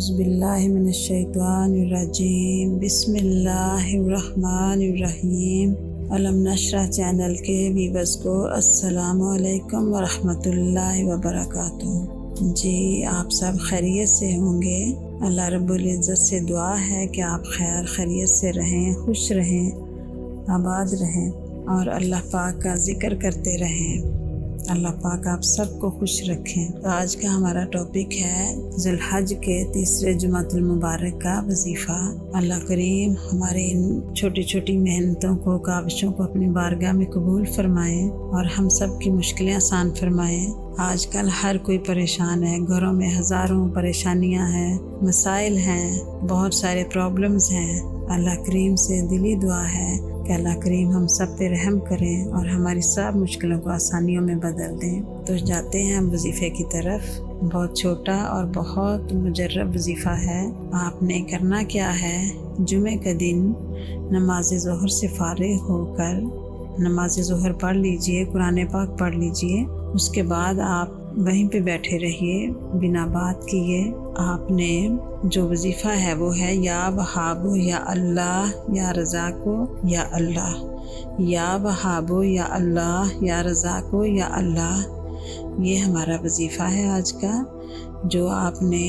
اعوذ باللہ من الشیطان الرجیم، بسم اللہ الرحمن الرحیم۔ علم نشرح چینل کے ویورز کو السلام علیکم ورحمۃ اللہ وبرکاتہ۔ جی آپ سب خیریت سے ہوں گے؟ اللہ رب العزت سے دعا ہے کہ آپ خیر خیریت سے رہیں، خوش رہیں، آباد رہیں اور اللہ پاک کا ذکر کرتے رہیں۔ اللہ پاک آپ سب کو خوش رکھیں۔ تو آج کا ہمارا ٹاپک ہے ذی الحج کے تیسرے جمعۃ المبارک کا وظیفہ۔ اللہ کریم ہمارے ان چھوٹی چھوٹی محنتوں کو، کاوشوں کو اپنی بارگاہ میں قبول فرمائیں اور ہم سب کی مشکلیں آسان فرمائیں۔ آج کل ہر کوئی پریشان ہے، گھروں میں ہزاروں پریشانیاں ہیں، مسائل ہیں، بہت سارے پرابلمز ہیں۔ اللہ کریم سے دلی دعا ہے کہ اللہ کریم ہم سب پہ رحم کریں اور ہماری سب مشکلوں کو آسانیوں میں بدل دیں۔ تو جاتے ہیں ہم وظیفے کی طرف۔ بہت چھوٹا اور بہت مجرب وظیفہ ہے۔ آپ نے کرنا کیا ہے، جمعہ کا دن نماز ظہر سے فارغ ہو کر نماز ظہر پڑھ لیجئے، قرآن پاک پڑھ لیجئے۔ اس کے بعد آپ وہیں پہ بیٹھے رہیے بنا بات کیے۔ آپ نے جو وظیفہ ہے وہ ہے یا وہاب یا اللہ یا رزاق یا اللہ، یا وہاب یا اللہ یا رزاق یا اللہ۔ یہ ہمارا وظیفہ ہے آج کا، جو آپ نے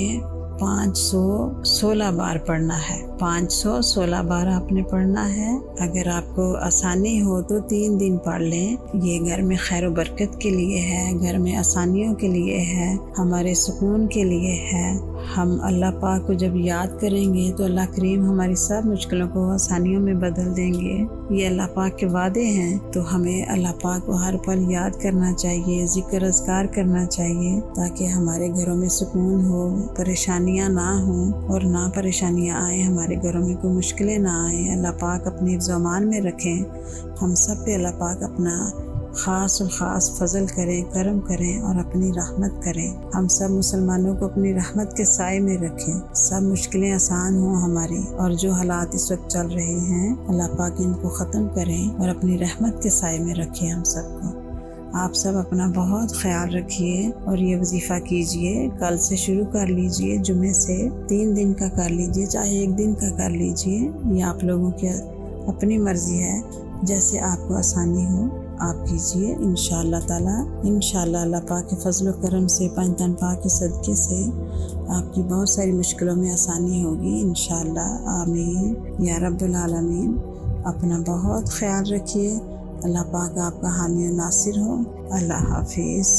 516 بار پڑھنا ہے۔ 516 بار آپ نے پڑھنا ہے۔ اگر آپ کو آسانی ہو تو 3 دن پڑھ لیں۔ یہ گھر میں خیر و برکت کے لیے ہے، گھر میں آسانیوں کے لیے ہے، ہمارے سکون کے لیے ہے۔ ہم اللہ پاک کو جب یاد کریں گے تو اللہ کریم ہماری سب مشکلوں کو آسانیوں میں بدل دیں گے۔ یہ اللہ پاک کے وعدے ہیں، تو ہمیں اللہ پاک کو ہر پل یاد کرنا چاہیے، ذکر اذکار کرنا چاہیے، تاکہ ہمارے گھروں میں سکون ہو، پریشانیاں نہ ہوں اور نہ پریشانیاں آئیں، ہمارے گھروں میں کوئی مشکلیں نہ آئیں۔ اللہ پاک اپنی حفظ و امان میں رکھیں۔ ہم سب پہ اللہ پاک اپنا خاص الخاص فضل کریں، کرم کریں اور اپنی رحمت کریں۔ ہم سب مسلمانوں کو اپنی رحمت کے سائے میں رکھیں، سب مشکلیں آسان ہوں ہماری، اور جو حالات اس وقت چل رہے ہیں اللہ پاک ان کو ختم کریں اور اپنی رحمت کے سائے میں رکھیں ہم سب کو۔ آپ سب اپنا بہت خیال رکھیے اور یہ وظیفہ کیجئے۔ کل سے شروع کر لیجئے، جمعے سے 3 دن کا کر لیجئے، چاہے 1 دن کا کر لیجئے۔ یہ آپ لوگوں کی اپنی مرضی ہے، جیسے آپ کو آسانی ہو آپ کیجئے۔ انشاءاللہ تعالی، انشاءاللہ اللہ پاک کے فضل و کرم سے، پنجتن پاک کے صدقے سے آپ کی بہت ساری مشکلوں میں آسانی ہوگی انشاءاللہ۔ آمین یا رب العالمین۔ اپنا بہت خیال رکھیے۔ اللہ پاک آپ کا حامی و ناصر ہو۔ اللہ حافظ۔